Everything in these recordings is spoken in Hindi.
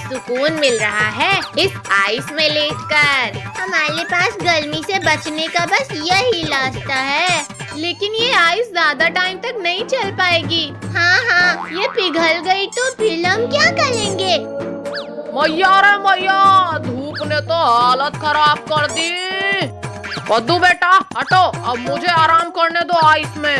सुकून मिल रहा है इस आइस में लेटकर। हमारे पास गर्मी से बचने का बस यही रास्ता है। लेकिन ये आइस ज्यादा टाइम तक नहीं चल पाएगी। हाँ, ये पिघल गई तो फिर हम क्या करेंगे? मैया रे मैया, धूप ने तो हालत खराब कर दी। कद्दू बेटा हटो, अब मुझे आराम करने दो आइस में।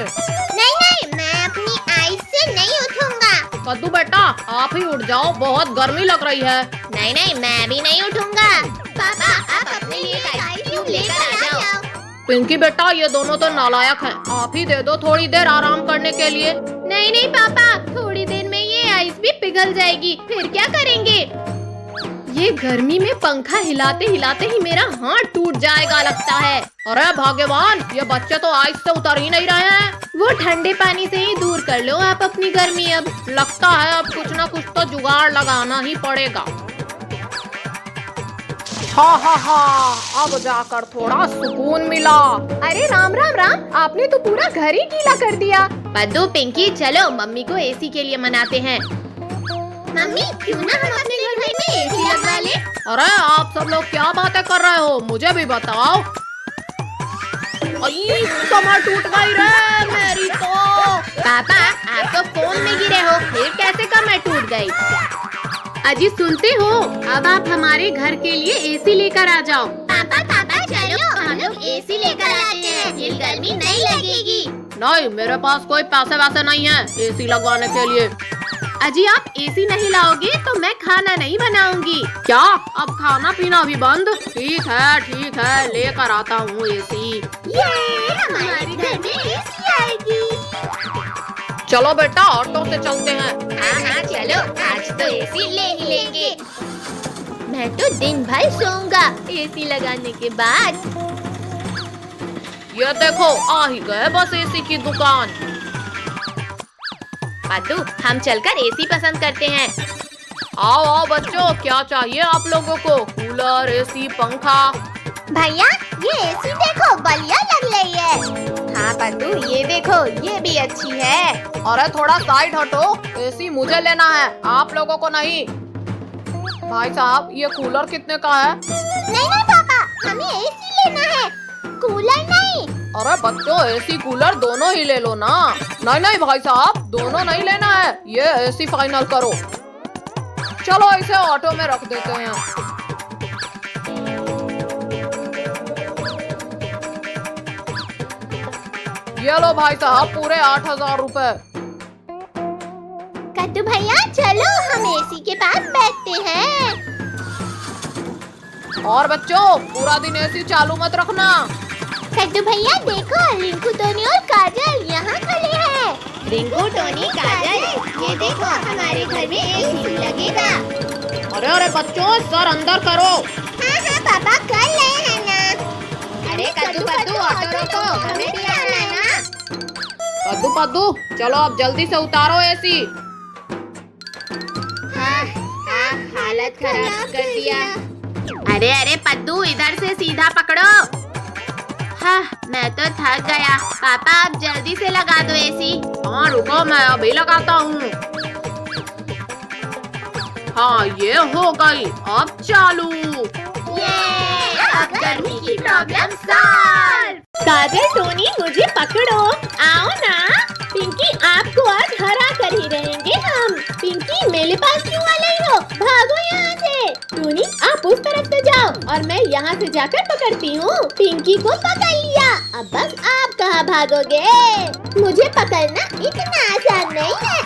नहीं, मैं अपनी आइस से नहीं उठूंगा। कद्दू बेटा आप ही उठ जाओ, बहुत गर्मी लग रही है। नहीं, मैं भी नहीं उठूंगा। पापा आप अपने लिए आइस क्यूब लेकर आ जाओ। पिंकी बेटा ये दोनों तो नालायक हैं, आप ही दे दो थोड़ी देर आराम करने के लिए। नहीं पापा, थोड़ी देर में ये आइस भी पिघल जाएगी, फिर क्या करेंगे? ये गर्मी में पंखा हिलाते हिलाते ही मेरा हाथ टूट जाएगा लगता है। अरे भगवान, ये बच्चे तो आइस से उतर ही नहीं रहे हैं। वो ठंडे पानी से ही दूर कर लो आप अपनी गर्मी। अब लगता है अब कुछ न कुछ तो जुगाड़ लगाना ही पड़ेगा। हाँ, अब जाकर थोड़ा सुकून मिला। अरे राम, आपने तो पूरा घर ही गीला कर दिया। पद्दू पिंकी चलो मम्मी को एसी के लिए मनाते हैं। मम्मी क्यों ना हम अपने घर में एसी लगा ले? अरे आप सब लोग क्या बातें कर रहे हो, मुझे भी बताओ। कमर टूट गई रे मेरी तो। पापा आप तो फोन में गिरे हो, फिर कैसे कमर टूट गई? अजी सुनते हो, अब आप हमारे घर के लिए एसी लेकर आ जाओ। पापा चलो हम लोग एसी लेकर आते हैं, फिर गर्मी नहीं लगेगी। नहीं, मेरे पास कोई पैसे वैसे नहीं है एसी लगवाने के लिए। अजी आप एसी नहीं लाओगे तो मैं खाना नहीं बनाऊंगी। क्या अब खाना पीना भी बंद? ठीक है लेकर आता हूँ एसी। ये हमारे घर में एसी आएगी। चलो बेटा ऑटो से चलते हैं। हाँ चलो, आज तो एसी ले ही लेंगे। मैं तो दिन भर सोऊंगा एसी लगाने के बाद। ये देखो आ ही गए बस एसी की दुकान। पादू हम चलकर एसी पसंद करते हैं। आओ बच्चों, क्या चाहिए आप लोगों को? कूलर, एसी, पंखा? भैया ये एसी देखो बढ़िया लग रही है। हाँ पादू ये देखो, ये भी अच्छी है। अरे थोड़ा साइड हटो, एसी मुझे लेना है, आप लोगों को नहीं। भाई साहब ये कूलर कितने का है? नहीं पापा, हमें एसी लेना है, कूलर नहीं। अरे बच्चों एसी कूलर दोनों ही ले लो ना। नहीं भाई साहब, दोनों नहीं लेना है, ये एसी फाइनल करो। चलो इसे ऑटो में रख देते हैं। ये लो भाई साहब पूरे 8,000 रुपए। कद्दू भैया चलो हम एसी के पास बैठते हैं। और बच्चों पूरा दिन एसी चालू मत रखना। कद्दू भैया देखो, रिंकू, टोनी और काजल यहाँ खड़े हैं। रिंकू, टोनी, काजल ये देखो हमारे घर में एसी लगेगा। अरे बच्चों सर अंदर करो। हाँ पापा कर रहे हैं ना। अरे कद्दू ऑटो रोको, हमें भी आना है ना। कद्दू चलो अब जल्दी से उतारो एसी। हाँ, हालत खराब कर दिया। अरे पद्दू इधर से सीधा पकड़ो। हाँ, मैं तो थक गया। पापा आप जल्दी से लगा दो एसी। हाँ रुको मैं अभी लगाता हूँ। हाँ ये हो गई, अब चालू। अब गर्मी की प्रॉब्लम सॉल्व। काजल, टोनी मुझे पकड़ो, आओ ना। पिंकी आपको आज हरा कर ही रहेंगे हम। पिंकी मेरे पास क्यों आ रही हो, भागो यहाँ से। टोनी आप उस तरफ से जाओ और मैं यहाँ से जाकर पकड़ती हूँ। पिंकी को पकड़ लिया, अब बस आप कहाँ भागोगे? मुझे पकड़ना इतना आसान नहीं है।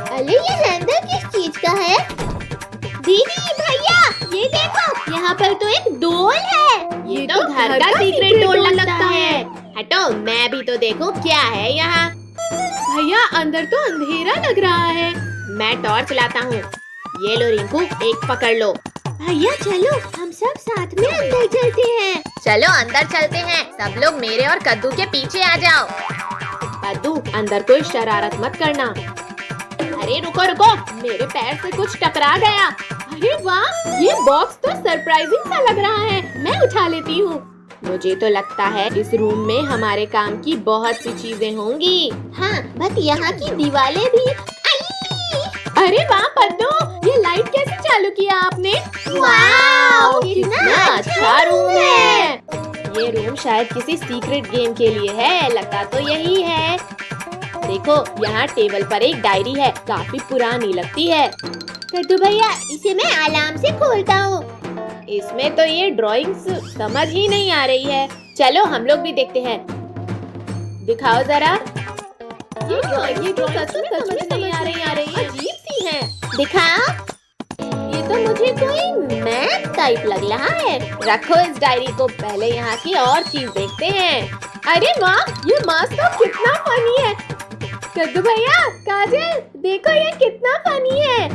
अरे ये हैंडल किस चीज का है? दीदी भैया ये देखो, यहाँ पर तो एक डोल है। ये तो घर का सीक्रेट डोल लगता है। हटो मैं भी तो देखूं क्या है यहाँ। भैया अंदर तो अंधेरा लग रहा है। मैं टॉर्च लाता हूँ। ये लो रिंकू, एक पकड़ लो। भैया चलो हम सब साथ में अंदर चलते हैं। चलो अंदर चलते हैं, सब लोग मेरे और कद्दू के पीछे आ जाओ। कद्दू अंदर कोई शरारत मत करना। अरे रुको, मेरे पैर से कुछ टकरा गया। अरे वाह, ये बॉक्स तो सरप्राइजिंग सा लग रहा है, मैं उठा लेती हूँ। मुझे तो लगता है इस रूम में हमारे काम की बहुत सी चीजें होंगी। हाँ, बस यहाँ की दीवारें भी। अरे वाह पद्दू, ये लाइट कैसे चालू किया आपने? वाह, कितना अच्छा रूम है। ये रूम शायद किसी सीक्रेट गेम के लिए है, लगता तो यही है। देखो, यहाँ टेबल पर एक डायरी है, काफी पुरानी लगती है। कद्दू भैया, इसे मैं अलार्म से खोलता हूँ। इसमें तो ये ड्राइंग्स समझ ही नहीं आ रही है। चलो हम लोग भी देखते हैं। दिखाओ जरा। ये ड्राइंग सच में समझ नहीं आ रही है, अजीब सी है। दिखाओ। ये तो मुझे कोई मैप टाइप लग रहा है। रखो इस डायरी को, पहले यहाँ की और चीज देखते हैं। अरे वाह, ये मास्क तो कितना फनी है। कद्दू भैया, काजल, देखो ये कितना फनी है।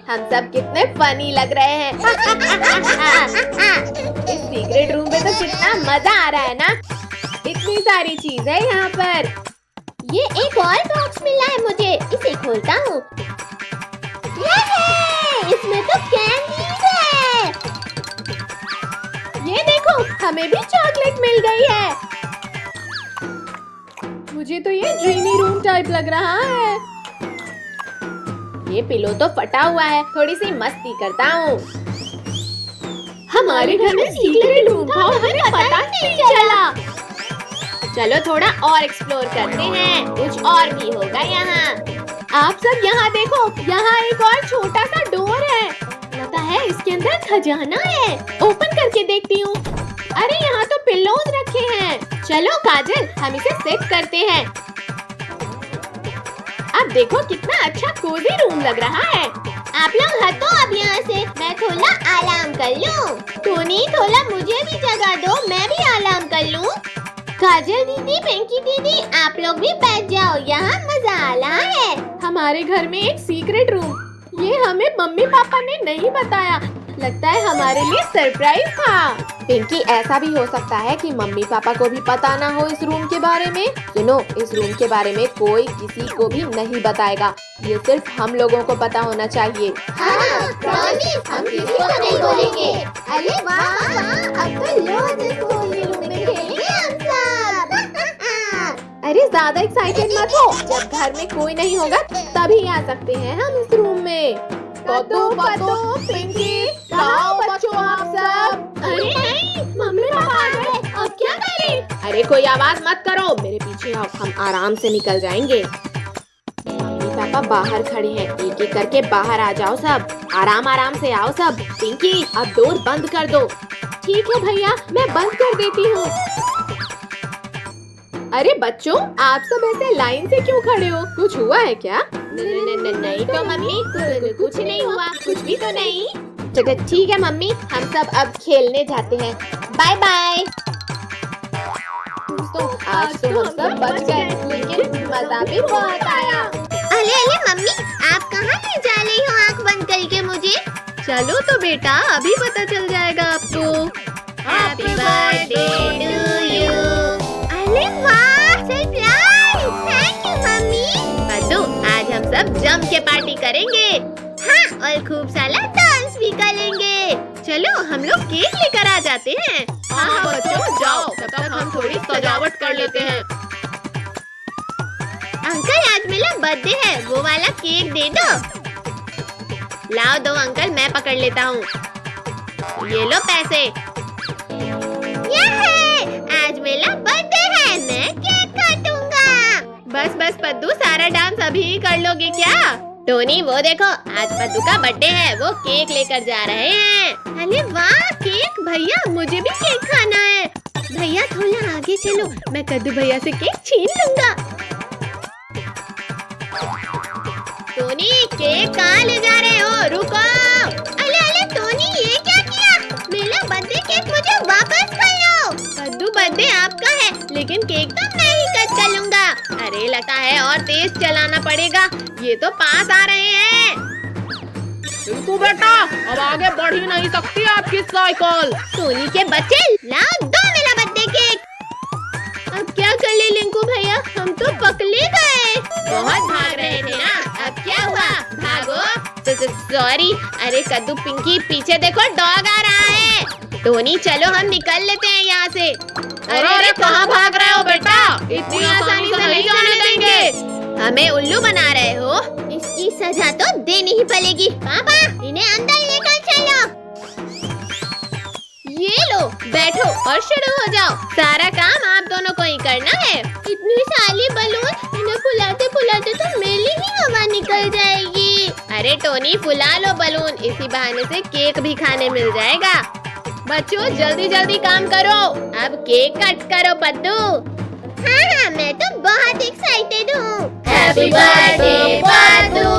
हम सब कितने फनी लग रहे हैं। इस सीक्रेट रूम में तो कितना मजा आ रहा है ना। इतनी सारी चीज है यहाँ पर। ये एक और बॉक्स मिला है मुझे, इसे खोलता हूँ। इसमें तो कैंडीज है। ये देखो, हमें भी चॉकलेट मिल गई है। मुझे तो ये ड्रीमी रूम टाइप लग रहा है। ये पिलो तो फटा हुआ है, थोड़ी सी मस्ती करता हूँ। हमारे घर में सीक्रेट रूम था, हमें पता नहीं चला। चलो थोड़ा और एक्सप्लोर करते हैं, कुछ और भी होगा यहाँ। आप सब यहाँ देखो, यहाँ एक और छोटा सा डोर है। लगता है इसके अंदर खजाना है। ओपन करके देखती हूँ। अरे यहाँ तो पिल्लोज रखे हैं। चलो काजल, हम इसे सेट करते हैं। अब देखो कितना अच्छा कोजी रूम लग रहा है। आप लोग हटो अब यहाँ से, मैं थोड़ा आराम कर लूँ। टोनी, थोड़ा मुझे भी जगह दो, मैं भी आराम कर लूँ। काजल दीदी, पिंकी दीदी, आप लोग भी बैठ जाओ, यहाँ मजा आ रहा है। हमारे घर में एक सीक्रेट रूम, ये हमें मम्मी पापा ने नहीं बताया। लगता है हमारे लिए सरप्राइज था। पिंकी, ऐसा भी हो सकता है कि मम्मी पापा को भी पता ना हो इस रूम के बारे में। सुनो, इस रूम के बारे में कोई किसी को भी नहीं बताएगा, ये सिर्फ हम लोगों को पता होना चाहिए। हाँ, प्रॉमिस, हम किसी को नहीं बोलेंगे। अरे वाह, अब तो रोज इस कोई रूम में खेलेंगे हम सब। अरे ज्यादा एक्साइटेड मत हो, जब घर में कोई नहीं होगा तभी आ सकते हैं हम इस रूम में। कद्दू, पिंकी, कहाँ बच्चों आप सब? अरे नहीं, मम्मी पापा आ गए, अब क्या करें? अरे कोई आवाज मत करो, मेरे पीछे आओ, हम आराम से निकल जाएंगे। मम्मी पापा बाहर खड़े हैं, एक एक करके बाहर आ जाओ सब। आराम आराम से आओ सब। पिंकी, अब डोर बंद कर दो। ठीक है भैया, मैं बंद कर देती हूँ। अरे बच्चों, आप सब ऐसे लाइन से क्यों खड़े हो? कुछ हुआ है क्या? नहीं तो मम्मी, कुछ नहीं हुआ, कुछ भी तो नहीं। चलो ठीक है मम्मी, हम सब अब खेलने जाते हैं। Bye bye. दोस्तों, आज तो हम सब बच गए, लेकिन मजा भी बहुत आया। अरे मम्मी, आप कहाँ ले जा रही हो आँख बंद करके मुझे? चलो तो बेटा, अभी पता चल जाएगा आपको। Happy birthday to you. अरे वाह, सरप्राइज! Thank you mummy. कद्दू, आज हम सब जम के पार्टी करेंगे। हाँ, और खूब सारा डांस भी करेंगे। चलो हम लोग केक लेकर आ जाते हैं। हाँ बच्चों, जाओ, तब तक हम थोड़ी सजावट कर लेते हैं। अंकल, आज मेरा बर्थडे है, वो वाला केक दे दो। लाओ दो अंकल, मैं पकड़ लेता हूँ। ये लो पैसे। आज मेरा बर्थडे है, मैं केक काटूंगा। बस बस पद्दू, सारा डांस अभी ही कर लोगे क्या? टोनी, वो देखो, आज पद्दू का बर्थडे है, वो केक लेकर जा रहे हैं। अरे वाह, केक! भैया, मुझे भी केक खाना है। भैया थोड़ा आगे चलो, मैं कद्दू भैया से केक छीन लूंगा। टोनी, केक कहाँ ले जा रहे हो? रुको। अरे टोनी, ये क्या किया? मेरा बर्थडे केक मुझे वापस कर लो। कद्दू, बर्थडे आपका है, लेकिन केक तो मैं ही कट कर लूंगा। अरे लगता है और तेज चलाना पड़ेगा, ये तो पास आ रहे हैं। बिल्कुल बेटा, अब आगे बढ़ ही नहीं सकती आपकी साइकिल। टोनी के बच्चे, लाओ दो मेरा बर्थडे केक। अब क्या कर ले लिंकू भैया, हम तो पकड़े गए। बहुत भाग रहे थे ना, अब क्या हुआ? भागो। सॉरी। अरे कद्दू, पिंकी, पीछे देखो, डॉग आ रहा है। टोनी, चलो हम निकल लेते हैं यहाँ से। अरे कहाँ भाग रहे हो बेटा? इतनी आसानी से नहीं जाने देंगे। हमें उल्लू बना रहे हो? सजा तो देनी ही पड़ेगी। पापा इन्हें अंदर लेकर चलो। ये लो बैठो और शुरू हो जाओ। सारा काम आप दोनों को ही करना है। इतनी सारी बलून, इन्हें फुलाते फुलाते तो मेरी ही हवा निकल जाएगी। अरे टोनी फुला लो बलून, इसी बहाने से केक भी खाने मिल जाएगा। बच्चों जल्दी जल्दी काम करो, अब केक कट करो पद्दू। हाँ हाँ मैं तो बहुत एक्साइटेड हूँ। Happy birthday Paddu.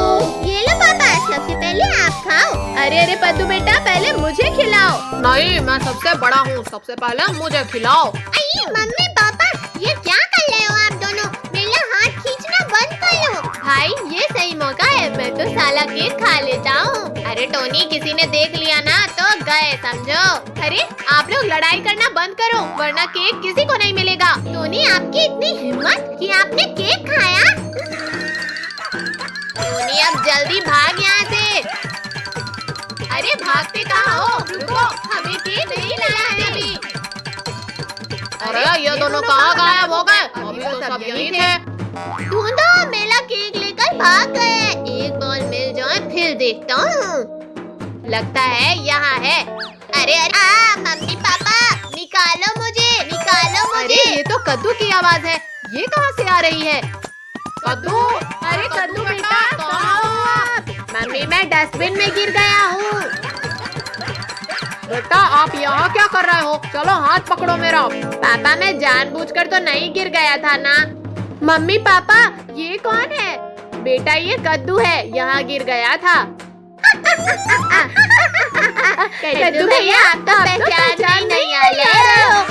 ये लो पापा, सबसे पहले आप खाओ। अरे अरे पद्दू बेटा पहले मुझे खिलाओ। नहीं मैं सबसे बड़ा हूँ, सबसे पहले मुझे खिलाओ। अरे मम्मी पापा ये क्या कर रहे हो आप दोनों? मेरा हाथ खींचना बंद करो। भाई ये सही मौका है, मैं तो साला केक खा लेता हूँ। अरे टोनी किसी ने देख लिया ना तो गए समझो। अरे आप लोग लड़ाई करना बंद करो वरना केक किसी को नहीं मिलेगा। टोनी आपकी इतनी हिम्मत कि आपने केक खाया? टोनी अब जल्दी भाग यहाँ से। अरे भागते कहाँ हो? रुको हमें केक नहीं लाना है अभी। अरे ये दोनों कहाँ गायब हो गए? अभी तो सब यहीं थे। ढूंढो, मेरा केक लेकर भाग गए। एक बॉल मिल जाए फिर देखता हूँ। लगता है यहाँ है। अरे अरे मम्मी पापा निकालो मुझे, निकालो मुझे। अरे ये तो कद्दू की आवाज है, ये कहाँ से आ रही है? कद्दू, अरे कद्दू बेटा कहाँ हो आप? मम्मी मैं डस्टबिन में गिर गया हूँ। बेटा आप यहाँ क्या कर रहे हो? चलो हाथ पकड़ो मेरा। पापा मैं जानबूझकर तो नहीं गिर गया था ना। मम्मी पापा ये कौन है? बेटा ये कद्दू है, यहाँ गिर गया था। कद्दू भैया आप तो पहचान नहीं आ रहे हो।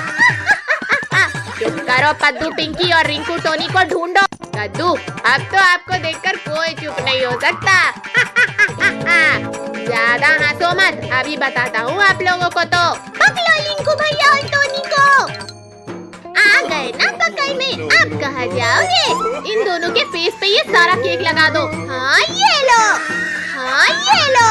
चुप करो पद्दू, पिंकी और रिंकू टोनी को ढूंढो। कद्दू अब तो आपको देखकर कोई चुप नहीं हो सकता। ज्यादा हंसो मत, अभी बताता हूँ आप लोगों को। तो पकड़ो रिंकू भैया और टोनी को। आ गए ना पकड़ में, अब कहाँ जाओगे? इन दोनों के फेस पे ये सारा केक लगा दो। हाँ ये लो, हाँ ये लो।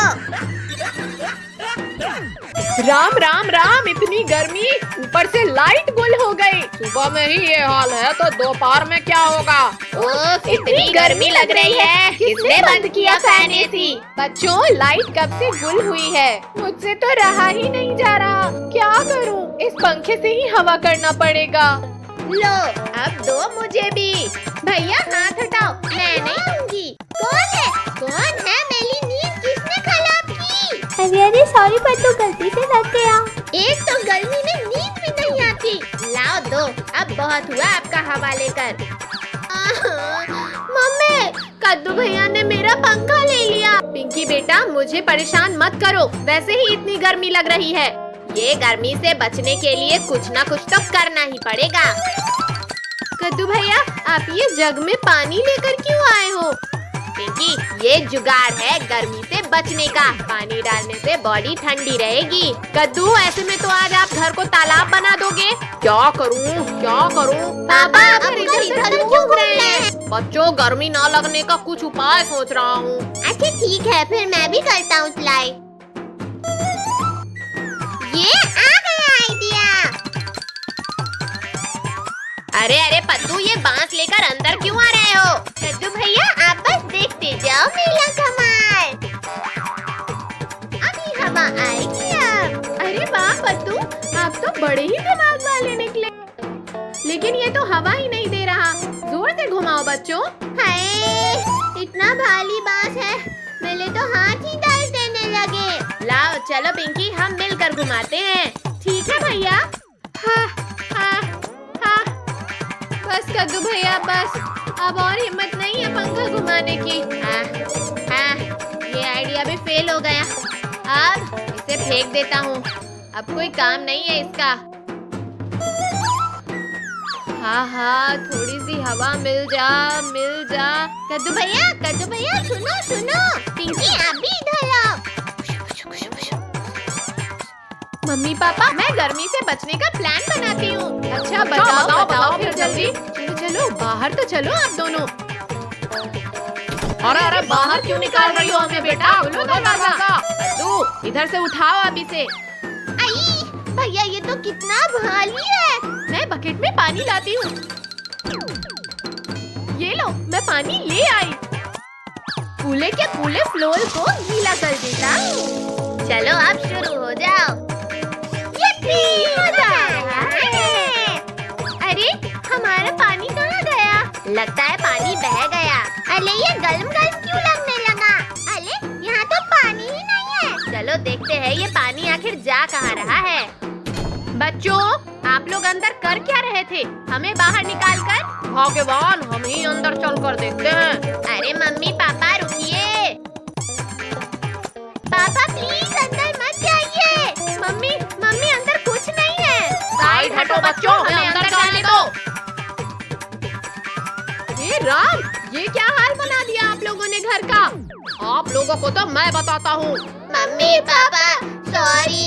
राम राम राम, इतनी गर्मी, ऊपर से लाइट गुल हो गई। सुबह में ही ये हाल है तो दोपहर में क्या होगा? ओह इतनी गर्मी लग रही है, किसने बंद किया फैन एसी? बच्चों लाइट कब से गुल हुई है, मुझसे तो रहा ही नहीं जा रहा। क्या करूं? इस पंखे से ही हवा करना पड़ेगा। लो अब दो मुझे भी। भैया हाथ हटाओ, मैं नहीं दूंगी। कौन है? कौन है? मेरी नींद किसने खराब की? अरे अरे सॉरी पद्दू, गलती से लग गया। एक तो गर्मी में नींद भी नहीं आती। लाओ दो, अब बहुत हुआ आपका हवा लेकर। मम्मी कद्दू भैया ने मेरा पंखा ले लिया। पिंकी बेटा मुझे परेशान मत करो, वैसे ही इतनी गर्मी लग रही है। ये गर्मी से बचने के लिए कुछ ना कुछ तो करना ही पड़ेगा। कद्दू भैया आप ये जग में पानी लेकर क्यों आए हो? पिंकी ये जुगाड़ है गर्मी से बचने का, पानी डालने से बॉडी ठंडी रहेगी। कद्दू ऐसे में तो आज आप घर को तालाब बना दोगे। क्या करूं क्या करूं? पापा अब इधर क्यों घूम रहे हैं? बच्चों गर्मी ना लगने का कुछ उपाय सोच रहा हूँ। अच्छा ठीक है फिर मैं भी करता हूँ ट्राई। ये आ गया आइडिया। अरे अरे पद्दू ये बांस लेकर अंदर क्यों आ रहे हो? कद्दू भैया आप बस देखते जाओ मेरा कमाल। अभी हवा आएगी अब। अरे वाह पद्दू आप तो बड़े ही दिमाग वाले निकले। लेकिन ये तो हवा ही नहीं दे रहा, जोर से घुमाओ बच्चों। हाय इतना भारी बांस है, मेरे तो हाथ ही दर्द देने लगे। लाओ चलो पिंकी हम मिलकर घुमाते हैं। ठीक है भैया। हाँ हाँ हाँ बस कद्दू भैया बस, अब और हिम्मत नहीं है पंखा घुमाने की। हाँ हाँ ये आइडिया भी फेल हो गया। अब इसे फेंक देता हूँ, अब कोई काम नहीं है इसका। हाँ हाँ थोड़ी सी हवा मिल जा मिल जा। कद्दू भैया सुनो सुनो, पिंकी आप भी इधर आओ। मम्मी पापा मैं गर्मी से बचने का प्लान बनाती हूँ। अच्छा बताओ फिर जल्दी। चलो चलो बाहर तो चलो आप दोनों। अरे अरे बाहर क्यों निकाल रही हो हमें बेटा? खोलो दरवाजा। कद्दू इधर से उठाओ अभी से। आई भैया ये तो कितना भारी है। मैं बकेट में पानी लाती हूँ। ये लो मैं पानी ले आई। पूले के पूले फ्लोर को गीला कर देता हूँ। चलो अब शुरू हो जाओ। यप्पी, मजा आ रहा है। अरे हमारा पानी कहाँ गया? लगता है पानी बह गया। अरे ये गरम गरम क्यों लगने लगा? अरे यहाँ तो पानी ही नहीं है। चलो देखते हैं ये पानी आखिर जा कहाँ रहा है। बच्चों, आप लोग अंदर कर क्या रहे थे? हमें बाहर निकाल कर? भाग्यवान, हम ही अंदर चलकर देखते हैं। अरे मम्मी पापा रुकिए। पापा प्लीज अंदर मत जाइए। मम्मी मम्मी अंदर कुछ नहीं है। साइड हटो बच्चों, हमें अंदर जाने दो। हे राम, ये क्या हाल बना दिया आप लोगों ने घर का? आप लोगों को तो मैं बताता हूँ। Mummy papa sorry.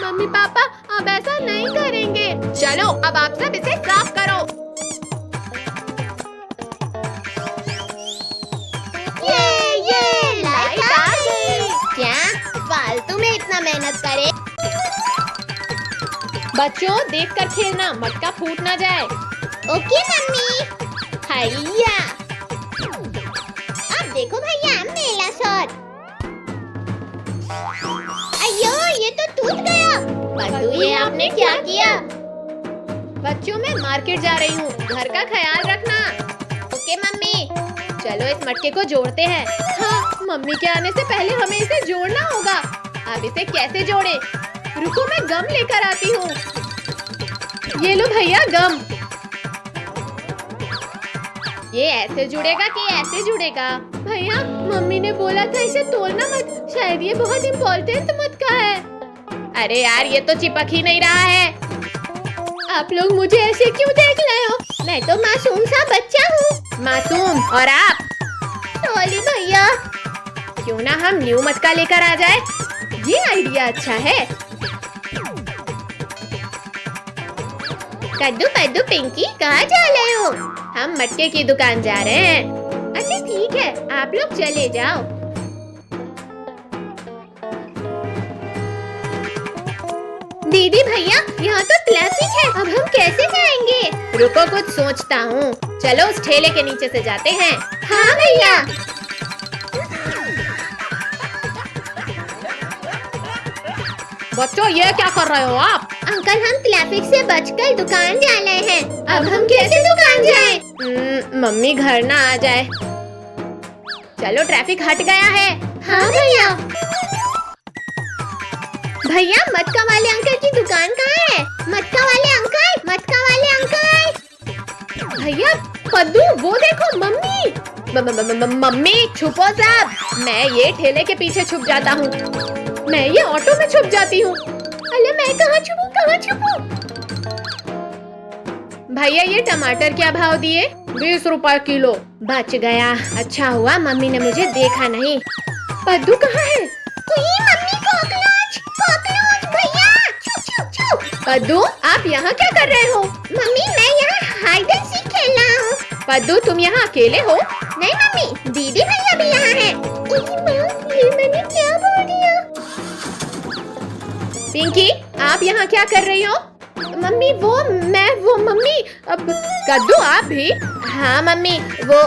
Mummy papa अब ऐसा नहीं करेंगे। चलो अब आप सब इसे साफ करो। ये लाइट आ गई। क्या फालतू में इतना मेहनत करे? बच्चों देखकर खेलना, मटका फूट ना जाए। Okay mummy. हैया, अब देखो भैया मेला शॉट। अयो ये तो टूट गया। पद्दू ये आपने क्या किया? बच्चों मैं मार्केट जा रही हूँ, घर का ख्याल रखना। Okay mummy. चलो इस मटके को जोड़ते हैं। हाँ, मम्मी के आने से पहले हमें इसे जोड़ना होगा। अब इसे कैसे जोड़े? रुको मैं गम लेकर आती हूँ। ये लो भैया गम। ये ऐसे जुड़ेगा कि ऐसे जुड़ेगा? भैया मम्मी ने बोला था इसे तोड़ना मत, शायद ये बहुत इम्पोर्टेंट मटका है। अरे यार ये तो चिपक ही नहीं रहा है। आप लोग मुझे ऐसे क्यों देख रहे हो? मैं तो मासूम सा बच्चा हूँ। मासूम और आप? सॉरी भैया। क्यों ना हम न्यू मटका लेकर आ जाए? ये आइडिया अच्छा है। कद्दू पद्दू पिंकी कहाँ जा रहे हो? हम मटके की दुकान जा रहे हैं। अच्छा ठीक है, आप लोग चले जाओ। दीदी भैया यहाँ तो ट्रैफिक है, अब हम कैसे जाएंगे? रुको कुछ सोचता हूँ। चलो उस ठेले के नीचे से जाते हैं। हाँ भैया। बच्चों ये क्या कर रहे हो आप? अंकल हम ट्रैफिक से बचकर दुकान जा रहे हैं। अब हम कैसे दुकान जाएं? मम्मी घर ना आ जाए। चलो ट्रैफिक हट गया है। हाँ भैया। भैया मटका वाले अंकल की दुकान कहाँ है? मटका वाले अंकल, मटका वाले अंकल। भैया पद्दू वो देखो मम्मी। मम्मी छुपो सब। मैं ये ठेले के पीछे छुप जाता हूँ। मैं ये ऑटो में छुप जाती हूँ। अरे मैं कहाँ छुपूं, कहाँ छुपूं? भैया ये टमाटर क्या भाव दिए? 20 रुपए किलो। बच गया, अच्छा हुआ मम्मी ने मुझे देखा नहीं। पद्दू कहाँ है? मम्मी कॉकरोच, कॉकरोच भैया। छुप छुप छुप। पद्दू आप यहाँ क्या कर रहे हो? मम्मी मैं यहाँ हाइड एंड सीक खेल रहा हूँ। पद्दू तुम यहाँ अकेले हो? नहीं मम्मी, दीदी भैया भी यहाँ हैं। ये मैंने क्या बोल दिया? पिंकी आप यहाँ क्या कर रही हो? मम्मी वो मम्मी। अब कद्दू आप भी? हाँ मम्मी वो।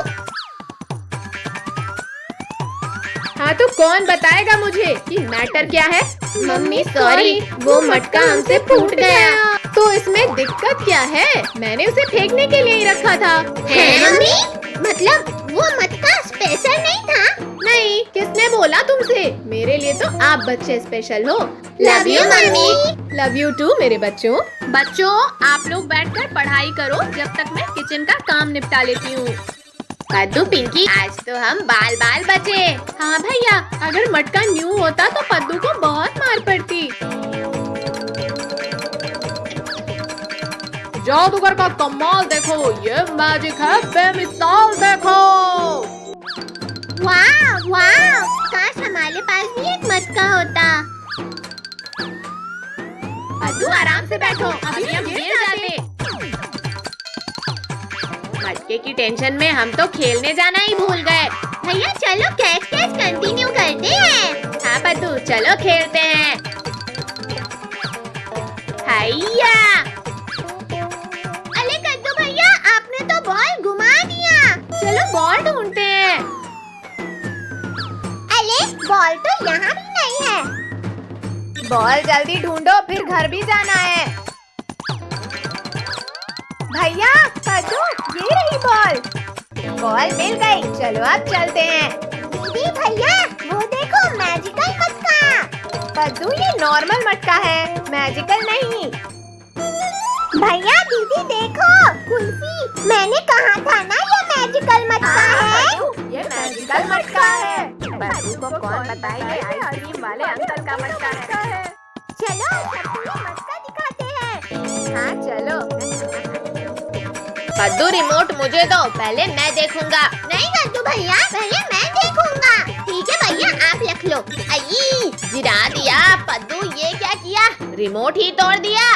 हाँ तो कौन बताएगा मुझे कि मैटर क्या है? मम्मी सॉरी, वो मटका हमसे फूट गया। तो इसमें दिक्कत क्या है? मैंने उसे फेंकने के लिए ही रखा था। है मम्मी? मतलब वो मटका स्पेशल नहीं था? नहीं, किसने बोला तुमसे? मेरे लिए तो आप बच्चे स्पेशल हो। Love you mummy. Love you too मेरे बच्चों। बच्चों आप लोग बैठकर पढ़ाई करो जब तक मैं किचन का काम निपटा लेती हूँ। पद्दू पिंकी आज तो हम बाल बाल बचे। हाँ भैया, अगर मटका न्यू होता तो पद्दू को बहुत मार पड़ती। जादूगर का कमाल देखो, ये मैजिक है बेमिसाल देखो। वाह वाह, काश हमारे पास भी एक मटका होता। पद्दू आराम से बैठो, अभी हम गिर जाते। मटके की टेंशन में हम तो खेलने जाना ही भूल गए। भैया चलो कैच कैच कंटिन्यू करते हैं। हाँ पद्दू चलो खेलते हैं। हैया। अरे कद्दू भैया आपने तो बॉल घुमा दिया। चलो बॉल ढूंढते हैं। बॉल तो यहाँ भी नहीं है। बॉल जल्दी ढूंढो, फिर घर भी जाना है। भैया पद्दू, ये रही बॉल। बॉल मिल गई, चलो अब चलते हैं। दीदी भैया वो देखो मैजिकल मटका। पद्दू ये नॉर्मल मटका है, मैजिकल नहीं। भैया दीदी देखो कुल्फी। मैंने कहा था ना ये मैजिकल मटका है। ये मैजिकल मटका है। पद्दू को कौन बताए ये आइसक्रीम वाले अंकल का मटका है। चलो सबको ये मटका दिखाते हैं। हाँ चलो। पद्दू रिमोट मुझे दो, पहले मैं देखूंगा। नहीं कद्दू भैया पहले मैं देखूंगा। ठीक है भैया आप रख लो। आई गिरा दिया। पद्दू ये क्या किया, रिमोट ही तोड़ दिया।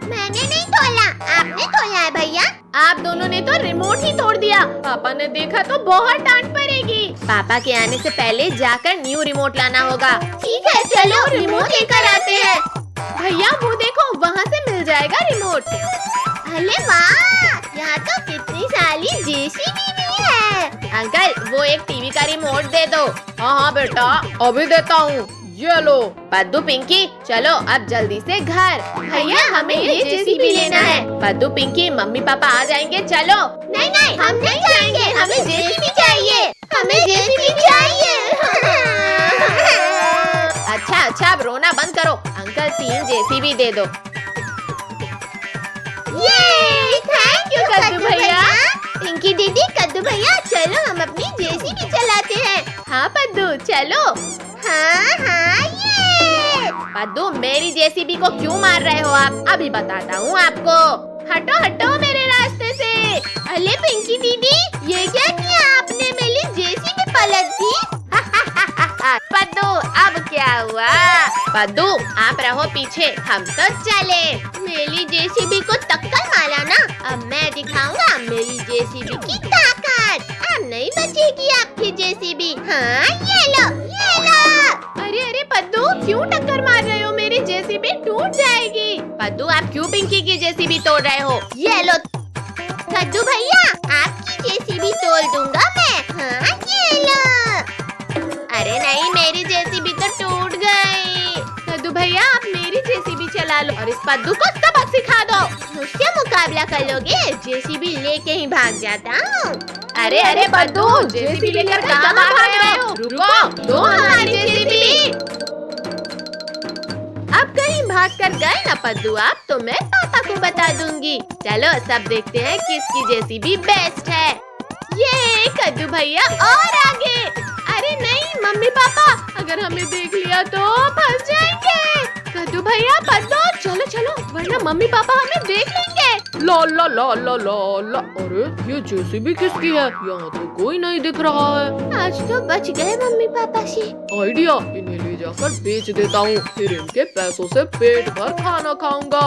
मैंने नहीं तोड़ा, आपने तोड़ा है भैया। आप दोनों ने तो रिमोट ही तोड़ दिया। पापा ने देखा तो बहुत डांट पड़ेगी। पापा के आने से पहले जाकर न्यू रिमोट लाना होगा। ठीक है चलो रिमोट लेकर आते हैं। भैया वो देखो वहाँ से मिल जाएगा रिमोट। अरे वाह यहाँ तो कितनी सारी जेसीबी भी है। अंकल वो एक टीवी का रिमोट दे दो। हाँ बेटा अभी देता हूँ, ये लो। पद्दू पिंकी चलो अब जल्दी से घर। भैया हमें ये जेसीबी लेना है। पद्दू पिंकी मम्मी पापा आ जाएंगे, चलो। नहीं नहीं हम नहीं जाएंगे, हमें जेसीबी चाहिए। हमें जेसीबी चाहिए। अच्छा अच्छा अब रोना बंद करो। अंकल 3 जेसीबी दे दो। ये थैंक यू कद्दू भैया। पिंकी दीदी कद्दू भैया चलो हम अपनी जेसीबी चलाते हैं। हाँ पद्दू चलो। हाँ हाँ ये पद्दू मेरी जेसीबी को क्यों मार रहे हो आप, अभी बताता हूँ आपको। हटो हटो मेरे रास्ते से। अरे पिंकी दीदी ये क्या किया आपने, मेरी जेसीबी पलट दी। पद्दू अब क्या हुआ। पद्दू आप रहो पीछे, हम तो चले। मेरी जेसीबी को टक्कर मारा ना, अब मैं दिखाऊंगा मेरी जेसीबी की ताकत। अब नहीं बचेगी आपकी जेसीबी। हाँ ये लो ये लो। अरे अरे पद्दू क्यों टक्कर मार रहे हो, मेरी जेसीबी टूट जाएगी। पद्दू आप क्यों पिंकी की जेसीबी तोड़ रहे हो। ये लो कद्दू भैया आपकी जेसीबी तोड़ दूंगा मैं। हाँ ये लो। अरे नहीं मेरी जेसीबी तो टूट गई। पद्दू भैया आप मेरी जेसीबी चला लो और इस पद्दू को सबक सिखा दो। मुझसे मुकाबला कर लोगे, जेसीबी लेके ही भाग जाता हूँ। अरे अरे पद्दू जेसीबी लेकर कहाँ भाग रहे हो, रुको दो हमारी जेसीबी। अब कहीं भाग कर गए ना पद्दू आप, तो मैं पापा को बता दूंगी। चलो सब देखते हैं किसकी जेसीबी बेस्ट है। ये कद्दू भैया और आगे। अरे नहीं मम्मी पापा अगर हमें देख लिया तो फंस जाएंगे। कद्दू भैया पद्दू चलो चलो वरना मम्मी पापा हमें देख लेंगे। ला ला ला ला ला ला। अरे ये जेसीबी किसकी है, यहाँ तो कोई नहीं दिख रहा है। आज तो बच गए मम्मी पापा से। आइडिया, इन्हें ले जाकर बेच देता हूँ, फिर इनके पैसों से पेट भर खाना खाऊंगा।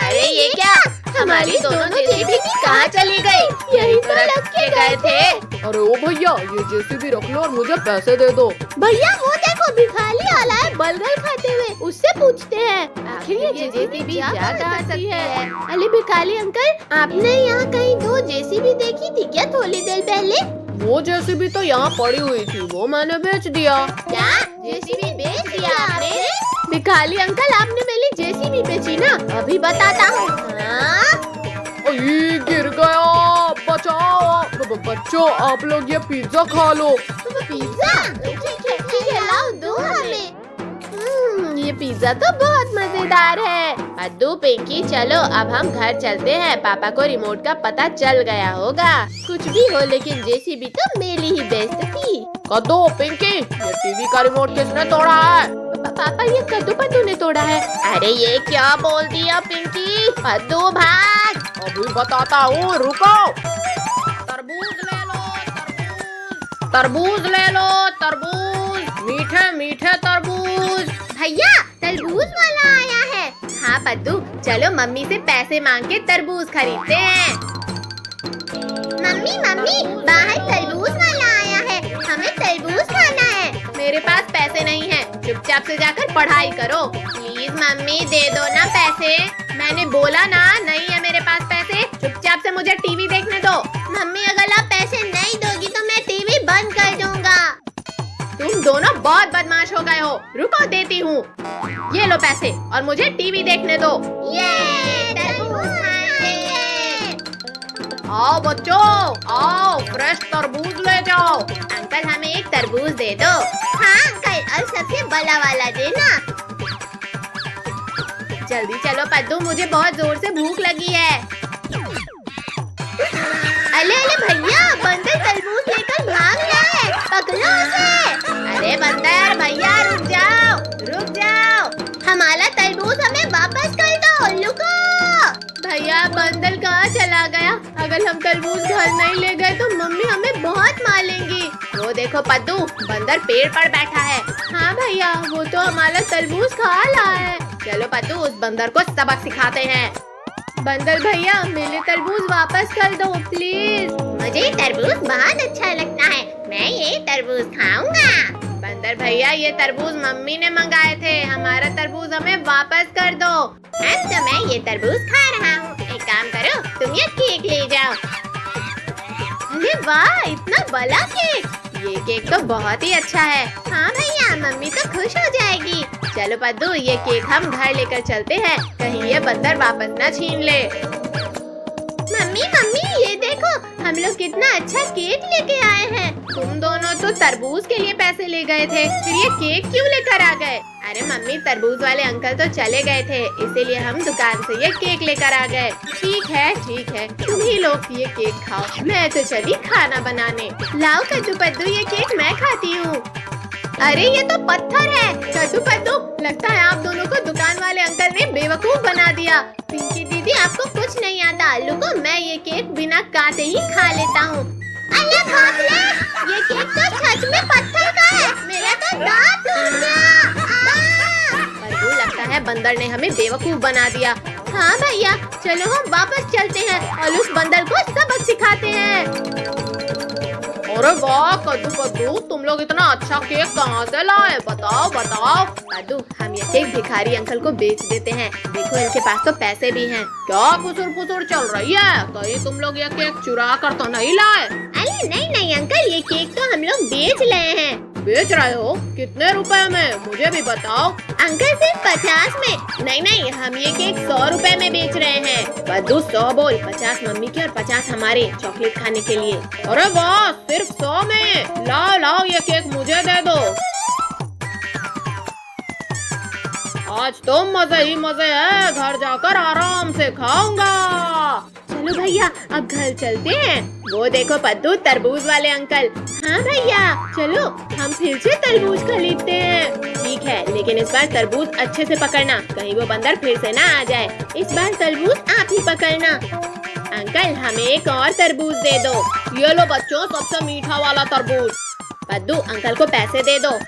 अरे ये क्या, हमारी दोनों जेसीबी कहाँ चली गई। यही तो रख के गए थे। अरे ओ भैया ये जेसीबी रख लो और मुझे पैसे दे दो। भैया वो देखो भिखारी आला है बलगल खाते हुए, उससे पूछते हैं आखिर ये जेसीबी क्या कर सकती है। अरे भिखारी अंकल आपने यहाँ कहीं 2 जेसीबी देखी थी क्या थोड़ी देर पहले। वो जेसीबी तो यहाँ पड़ी हुई थी, वो मैंने बेच दिया। क्या जेसीबी बेच दिया आपने। भिखारी अंकल आपने मेरी जेसीबी बेची ना, अभी बताता हूँ। ये गिर गया, बचाओ। बच्चों आप लोग ये पिज्जा खा लो। पिज्जा ठीक है लाओ दो हमें। ये पिज्जा तो बहुत मजेदार है। पद्दू पिंकी चलो अब हम घर चलते हैं, पापा को रिमोट का पता चल गया होगा। कुछ भी हो लेकिन जेसीबी तो मेरी ही बेस्ट थी। कद्दू पिंकी ये टीवी का रिमोट किसने तोड़ा है। पापा ये कद्दू पद्दू ने तोड़ा है। अरे ये क्या बोल दिया पिंकी, पद्दू भाग। अभी बताता हूँ, रुको। तरबूज ले लो तरबूज ले लो तरबूज, मीठे मीठे तरबूज। भैया तरबूज वाला आया है। हाँ पद्दू चलो मम्मी से पैसे मांग के तरबूज खरीदते हैं। मम्मी मम्मी बाहर तरबूज वाला आया है, हमें तरबूज खाना है। मेरे पास पैसे नहीं है, चुपचाप से जाकर पढ़ाई करो। प्लीज मम्मी दे दो ना पैसे। मैंने बोला ना नहीं है मेरे पास पैसे, चुपचाप से मुझे टीवी देखने दो। मम्मी अगर आप पैसे नहीं दोगी तो मैं टीवी बंद कर दूंगा। गए हो? रुको देती हूँ। ये लो पैसे और मुझे टीवी देखने दो। ये तरबूज खाएंगे। आओ बच्चों, आओ फ्रेश तरबूज ले जाओ। अंकल हमें एक तरबूज दे दो। हाँ अंकल, और सबसे बड़ा वाला देना। जल्दी चलो पद्दू, मुझे बहुत जोर से भूख लगी है। अले अले भैया, बंदर तरबूज लेकर भाग रहा है, पकड़ो उसे। अरे बंदर भैया रुक जाओ, रुक जाओ। हमारा तरबूज हमें वापस कर दो, रुको। भैया बंदर कहाँ चला गया? अगर हम तरबूज घर नहीं ले गए तो मम्मी हमें बहुत मारेंगी। वो देखो पद्दू, बंदर पेड़ पर बैठा है। हाँ भैया, वो तो हमारा तरबूज खा रहा है। चलो पद्दू, उस बंदर को सबक सिखाते हैं। बंदर भैया, मेरे तरबूज वापस कर दो प्लीज। मुझे तरबूज बहुत अच्छा लगता है, मैं ये तरबूज खाऊंगा। बंदर भैया, ये तरबूज मम्मी ने मंगाए थे, हमारा तरबूज हमें वापस कर दो। अब तो मैं ये तरबूज खा रहा हूँ। एक काम करो, तुम ये केक ले जाओ। अरे वाह, इतना बड़ा केक! ये केक तो बहुत ही अच्छा है। हाँ भैया, मम्मी तो खुश हो जाएगी। चलो पद्दू, ये केक हम घर लेकर चलते हैं, कहीं ये बंदर वापस ना छीन ले। मम्मी मम्मी, ये देखो, हम लोग कितना अच्छा केक लेके आए हैं। तुम दोनों तो तरबूज के लिए पैसे ले गए थे, फिर ये केक क्यों लेकर आ गए? अरे मम्मी, तरबूज वाले अंकल तो चले गए थे, इसीलिए हम दुकान से ये केक लेकर आ गए। ठीक है, तुम ही लोग ये केक खाओ, मैं तो चली खाना बनाने। लाओ कद्दू पद्दू, ये केक मैं खाती हूँ। अरे ये तो पत्थर है। कद्दू पद्दू, लगता है आप दोनों को दुकान वाले अंकल ने बेवकूफ बना दिया। पिंकी दीदी, आपको कुछ नहीं आता। रुको, मैं ये केक बिना काटे ही खा लेता हूँ। अरे बाप रे, ये केक तो सच में पत्थर का है। मेरा तो दांत टूट गया। पद्दू, लगता है बंदर ने हमें बेवकूफ बना दिया। हाँ भैया, चलो हम वापस चलते हैं और उस बंदर को सबक सिखाते हैं। अरे वाह कद्दू पद्दू, तुम लोग इतना अच्छा केक कहाँ से लाए? बताओ बताओ। पद्दू, हम ये केक भिखारी अंकल को बेच देते हैं, देखो इनके पास तो पैसे भी हैं। क्या खुसुर फुसुर चल रही है? कहीं तुम लोग ये केक चुरा कर तो नहीं लाए? अरे नहीं अंकल, ये केक तो हम लोग बेच रहे हैं। बेच रहे हो? कितने रुपए में? मुझे भी बताओ। अंकल सिर्फ 50 में। नहीं, हम ये केक 100 रुपए में बेच रहे हैं। पद्दू 100 बोल, 50 मम्मी के और 50 हमारे चॉकलेट खाने के लिए। अरे वाह, सिर्फ 100 में? लाओ ये केक मुझे दे दो। आज तो मजे ही मजे है, घर जाकर आराम से खाऊंगा। चलो भैया, अब घर चलते हैं। वो देखो पद्दू, तरबूज वाले अंकल। हाँ भैया, चलो हम फिर से तरबूज खरीदते हैं। ठीक है, लेकिन इस बार तरबूज अच्छे से पकड़ना, कहीं वो बंदर फिर से ना आ जाए। इस बार तरबूज आप ही पकड़ना। अंकल, हमें एक और तरबूज दे दो। ये लो बच्चों, सबसे मीठा वाला तरबूज। पद्दू, अंकल को पैसे दे दो।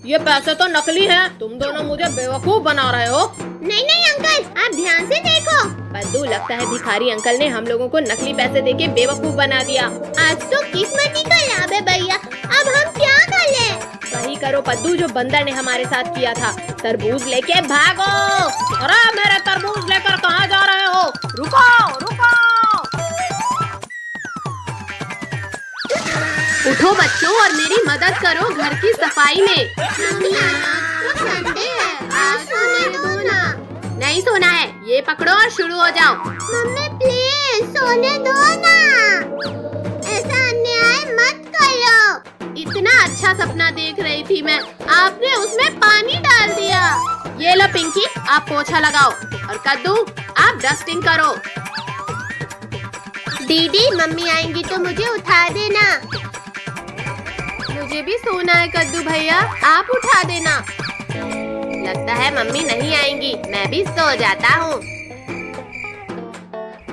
ये पैसे तो नकली हैं, तुम दोनों मुझे बेवकूफ बना रहे हो। नहीं अंकल, आप ध्यान से देखो। पद्दू, लगता है भिखारी अंकल ने हम लोगों को नकली पैसे देके बेवकूफ बना दिया। आज तो किस्मत ही का लाभ है भैया, अब हम क्या कर ले? वही करो पद्दू जो बंदर ने हमारे साथ किया था। तरबूज लेके भागो। अरे मेरे तरबूज लेकर कहाँ जा रहे हो? रुको। उठो बच्चों और मेरी मदद करो घर की सफाई में। संडे है, आज सोने दो ना। नहीं सोना है, ये पकड़ो और शुरू हो जाओ। मम्मी प्लीज सोने दो ना, ऐसा अन्याय मत करो। इतना अच्छा सपना देख रही थी मैं, आपने उसमें पानी डाल दिया। ये लो पिंकी, आप पोछा लगाओ और कद्दू आप डस्टिंग करो। दीदी, मम्मी आएंगी तो मुझे उठा देना। मुझे भी सोना है कद्दू भैया, आप उठा देना। लगता है मम्मी नहीं आएंगी, मैं भी सो जाता हूँ।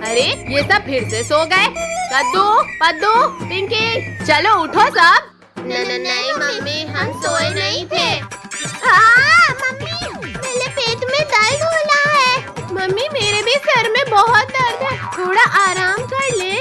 अरे ये सब फिर से सो गए। कद्दू पद्दू पिंकी, चलो उठो सब। नहीं मम्मी, हम सोए नहीं थे। हाँ मम्मी, मेरे पेट में दर्द हो रहा है। मम्मी, मेरे भी सर में बहुत दर्द है, थोड़ा आराम कर ले।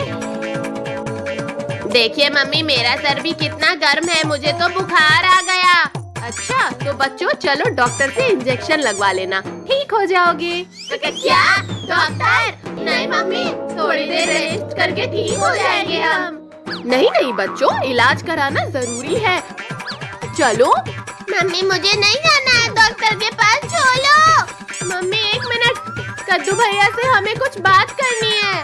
देखिए मम्मी, मेरा सर भी कितना गर्म है, मुझे तो बुखार आ गया। अच्छा, तो बच्चों चलो डॉक्टर से इंजेक्शन लगवा लेना, ठीक हो जाओगे। क्या डॉक्टर? नहीं मम्मी, थोड़ी देर रेस्ट करके ठीक हो जाएंगे हम। नहीं बच्चों, इलाज कराना जरूरी है। चलो। मम्मी मुझे नहीं जाना है डॉक्टर के पास, छोड़ो। मम्मी एक मिनट, कद्दू भैया से हमें कुछ बात करनी है।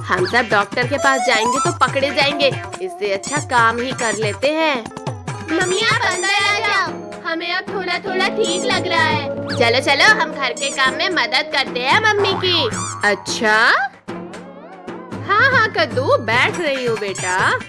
हम सब डॉक्टर के पास जाएंगे तो पकड़े जाएंगे, इससे अच्छा काम ही कर लेते हैं। मम्मी आप अंदर आ जाओ, हमें अब थोड़ा थोड़ा ठीक लग रहा है। चलो चलो हम घर के काम में मदद करते हैं मम्मी की। अच्छा हाँ हाँ कद्दू, बैठ रही हूँ बेटा।